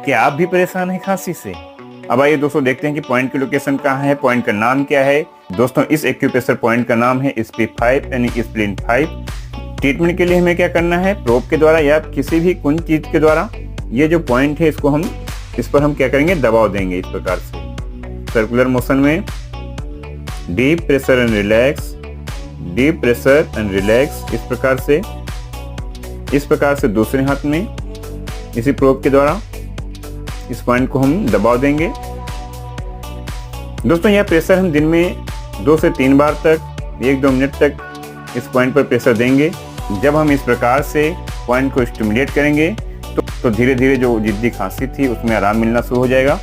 क्या आप भी परेशान हैं खांसी से? अब आइए दोस्तों देखते हैं कि पॉइंट की लोकेशन कहाँ है, पॉइंट का नाम क्या है। दोस्तों इस एक्यूप्रेशर पॉइंट का नाम है SP5 यानी स्प्लिन 5। ट्रीटमेंट के लिए हमें क्या करना है, प्रोब के द्वारा या किसी भी कुंज चीज के द्वारा ये जो पॉइंट है इसको हम इस पर हम क्या करेंगे, दबाव देंगे इस प्रकार से सर्कुलर मोशन में। Deep pressure and relax, deep pressure and relax, इस प्रकार से दूसरे हाथ में इसी प्रोब के द्वारा इस पॉइंट को हम दबाव देंगे। दोस्तों यह प्रेशर हम दिन में 2 से 3 बार तक 1-2 मिनट तक इस पॉइंट पर प्रेशर देंगे। जब हम इस प्रकार से पॉइंट को स्टिमुलेट करेंगे तो धीरे धीरे जो जिद्दी खांसी थी उसमें आराम मिलना शुरू हो जाएगा।